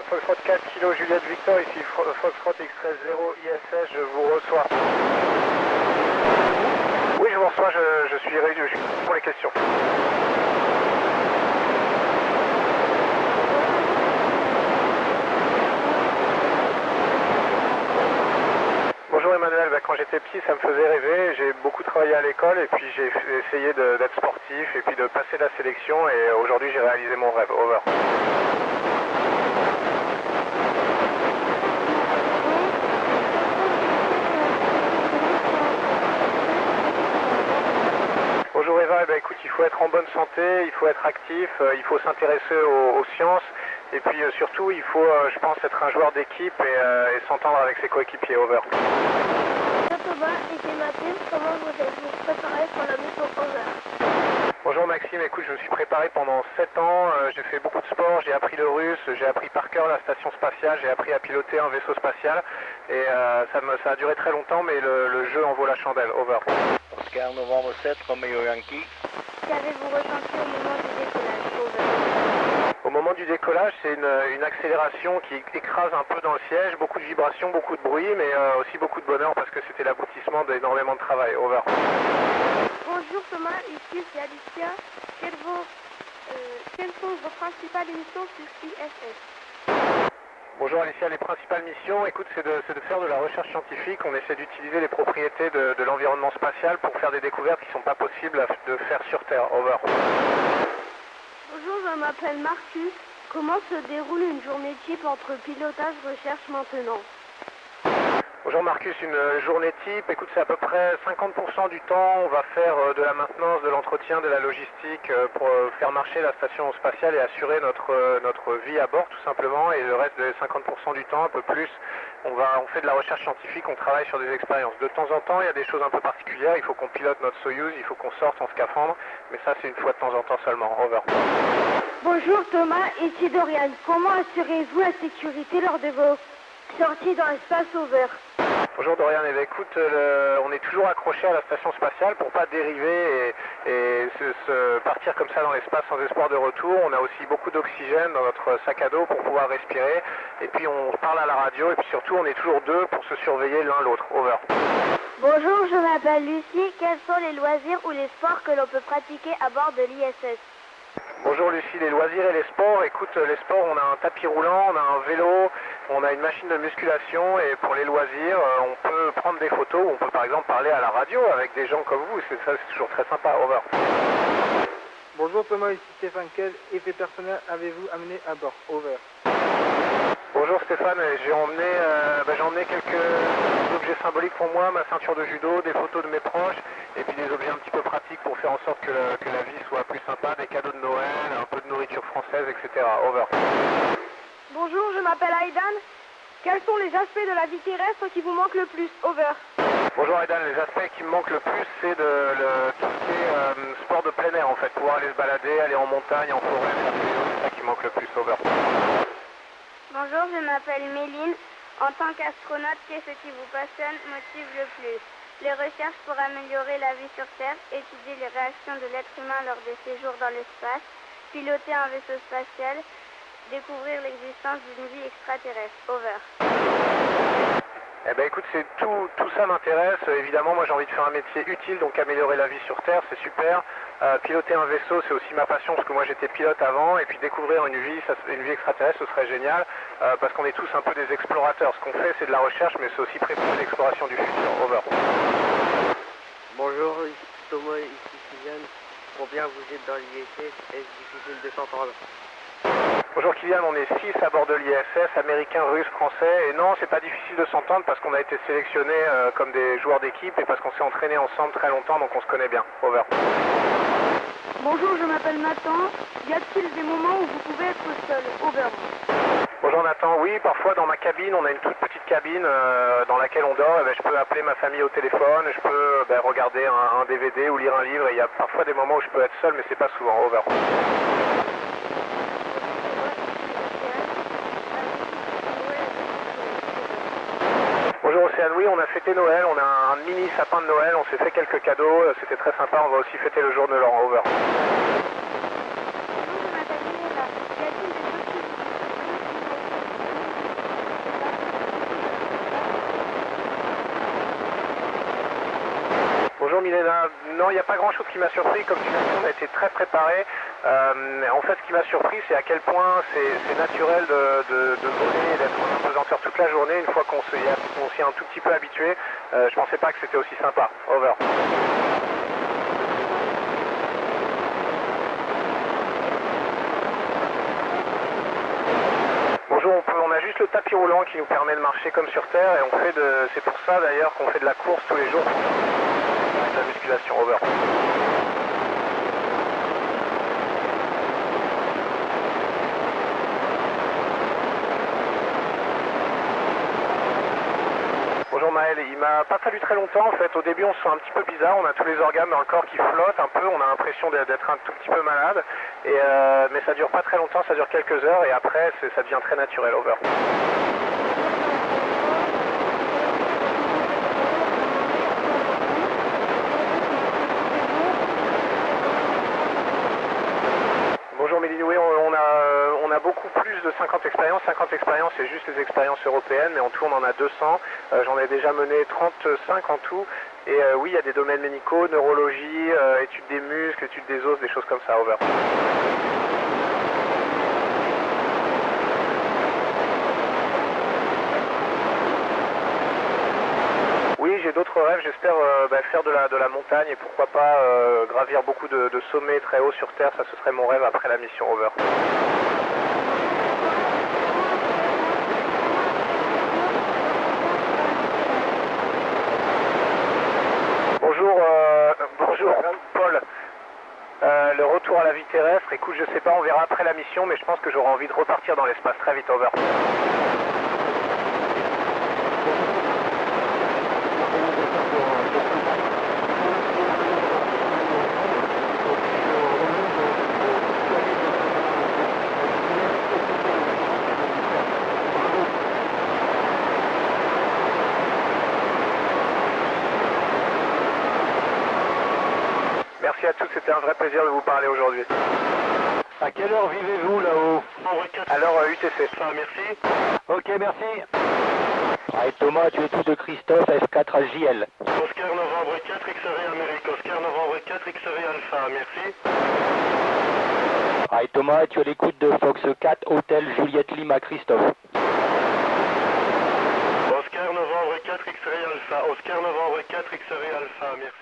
Foxtrot 4 kg Juliette Victor, ici Foxtrot X13 0 ISS, je vous reçois. Oui, je vous reçois, je suis réuni pour les questions. Bonjour Emmanuel, quand j'étais petit ça me faisait rêver, j'ai beaucoup travaillé à l'école et puis j'ai essayé d'être sportif et puis de passer la sélection et aujourd'hui j'ai réalisé mon rêve. Over. Bonjour Eva, écoute, il faut être en bonne santé, il faut être actif, il faut s'intéresser aux sciences et puis surtout il faut, je pense, être un joueur d'équipe et s'entendre avec ses coéquipiers. Over. Comment vous êtes-vous préparé pour la mission Over? Bonjour Maxime, écoute, je me suis préparé pendant 7 ans, j'ai fait beaucoup de sport, j'ai appris le russe, j'ai appris par cœur la station spatiale, j'ai appris à piloter un vaisseau spatial et ça a duré très longtemps mais le jeu en vaut la chandelle. Over. Oscar Novembre 7, Romeo Yankee. Qu'avez-vous ressenti au moment du décollage? Over. Au moment du décollage, c'est une accélération qui écrase un peu dans le siège, beaucoup de vibrations, beaucoup de bruit, mais aussi beaucoup de bonheur parce que c'était l'aboutissement d'énormément de travail. Over. Bonjour Thomas, ici c'est Alicia. Quelles sont vos principales missions sur ISS? Bonjour Alicia, les principales missions, écoute, c'est de faire de la recherche scientifique. On essaie d'utiliser les propriétés de l'environnement spatial pour faire des découvertes qui ne sont pas possibles de faire sur Terre. Over. Bonjour, je m'appelle Marcus. Comment se déroule une journée type entre pilotage, recherche, maintenance? Bonjour Marcus, une journée type, écoute, c'est à peu près 50% du temps, on va faire de la maintenance, de l'entretien, de la logistique pour faire marcher la station spatiale et assurer notre vie à bord tout simplement, et le reste de 50% du temps, un peu plus, on fait de la recherche scientifique, on travaille sur des expériences. De temps en temps, il y a des choses un peu particulières, il faut qu'on pilote notre Soyuz, il faut qu'on sorte en scaphandre, mais ça c'est une fois de temps en temps seulement. Over. Bonjour Thomas, ici Dorian. Comment assurez-vous la sécurité lors de vos sorties dans l'espace Over? Bonjour Dorian, écoute, on est toujours accroché à la station spatiale pour pas dériver et se partir comme ça dans l'espace sans espoir de retour. On a aussi beaucoup d'oxygène dans notre sac à dos pour pouvoir respirer. Et puis on parle à la radio et puis surtout on est toujours deux pour se surveiller l'un l'autre. Over. Bonjour, je m'appelle Lucie. Quels sont les loisirs ou les sports que l'on peut pratiquer à bord de l'ISS? Bonjour Lucie, les loisirs et les sports. Écoute, les sports, on a un tapis roulant, on a un vélo, on a une machine de musculation et pour les loisirs, on peut prendre des photos, on peut par exemple parler à la radio avec des gens comme vous, c'est toujours très sympa. Over. Bonjour Thomas, ici Stéphane. Quel effet personnel avez-vous amené à bord? Over. Bonjour Stéphane, j'ai emmené quelques objets symboliques pour moi, ma ceinture de judo, des photos de mes proches et puis des objets un petit peu pratiques pour faire en sorte que la vie soit plus sympa, des cadeaux de Noël, un peu de nourriture française, etc. Over. Bonjour, je m'appelle Aidan. Quels sont les aspects de la vie terrestre qui vous manquent le plus? Over. Bonjour Aidan, les aspects qui me manquent le plus c'est tout ce qui est sport de plein air en fait, pouvoir aller se balader, aller en montagne, en forêt, faire du vélo, c'est ça qui me manque le plus. Over. Bonjour, je m'appelle Méline. En tant qu'astronaute, qu'est-ce qui vous passionne, motive le plus? Les recherches pour améliorer la vie sur Terre, étudier les réactions de l'être humain lors des séjours dans l'espace, piloter un vaisseau spatial, découvrir l'existence d'une vie extraterrestre. Over. Eh ben écoute, tout ça m'intéresse. Évidemment, moi j'ai envie de faire un métier utile, donc améliorer la vie sur Terre, c'est super. Piloter un vaisseau, c'est aussi ma passion, parce que moi j'étais pilote avant, et puis découvrir une vie extraterrestre, ce serait génial, parce qu'on est tous un peu des explorateurs. Ce qu'on fait, c'est de la recherche, mais c'est aussi préparer l'exploration du futur. Over. Bonjour, ici Thomas, ici Kylian. Combien vous êtes dans l'ISS? Est-ce difficile de s'entendre? Bonjour Kylian, on est 6 à bord de l'ISS, américains, russes, français, et non, c'est pas difficile de s'entendre parce qu'on a été sélectionnés comme des joueurs d'équipe et parce qu'on s'est entraînés ensemble très longtemps, donc on se connaît bien. Over. Bonjour, je m'appelle Nathan. Y a-t-il des moments où vous pouvez être seul? Over. Bonjour Nathan, oui, parfois dans ma cabine, on a une toute petite cabine dans laquelle on dort, je peux appeler ma famille au téléphone, je peux regarder un DVD ou lire un livre, et il y a parfois des moments où je peux être seul, mais c'est pas souvent. Over. Bonjour Océane, oui, on a fêté Noël, on a un mini sapin de Noël, on s'est fait quelques cadeaux, c'était très sympa, on va aussi fêter le jour de l'an. Over. Non, il n'y a pas grand-chose qui m'a surpris. Comme tu l'as dit, on a été très préparé. En fait, ce qui m'a surpris, c'est à quel point c'est naturel de voler et d'être en apesanteur toute la journée. Une fois qu'on s'y est un tout petit peu habitué, je pensais pas que c'était aussi sympa. Over. Bonjour, on a juste le tapis roulant qui nous permet de marcher comme sur Terre et c'est pour ça d'ailleurs qu'on fait de la course tous les jours, de la musculation. Over. Bonjour Maël, il m'a pas fallu très longtemps en fait. Au début on se sent un petit peu bizarre, on a tous les organes dans le corps qui flottent un peu, on a l'impression d'être un tout petit peu malade. Mais ça dure pas très longtemps, ça dure quelques heures et après ça devient très naturel. Over. Bonjour Méline, oui, on a beaucoup plus de 50 expériences. 50 expériences, c'est juste les expériences européennes, mais en tout on en a 200. J'en ai déjà mené 35 en tout. Et oui, il y a des domaines médicaux, neurologie, études des muscles, études des os, des choses comme ça. Over. Oui, j'ai d'autres rêves, j'espère faire de la montagne et pourquoi pas gravir beaucoup de sommets très hauts sur Terre, ça ce serait mon rêve après la mission. Over. Bonjour Paul, le retour à la vie terrestre, écoute je sais pas, on verra après la mission mais je pense que j'aurai envie de repartir dans l'espace très vite. Over. Merci à tous, c'était un vrai plaisir de vous parler aujourd'hui. À quelle heure vivez-vous là-haut? Alors UTC. Merci. Ok, merci. Right, Thomas, tu es tout de Christophe, F4 à JL. Oscar Novembre 4, X-Ray Amérique. Oscar Novembre 4, X-Ray Alpha, merci. Right, Thomas, tu es l'écoute de Fox 4, Hôtel Juliette Lima Christophe. Oscar Novembre 4, X-Ray Alpha. Oscar Novembre 4, X-Ray Alpha, merci.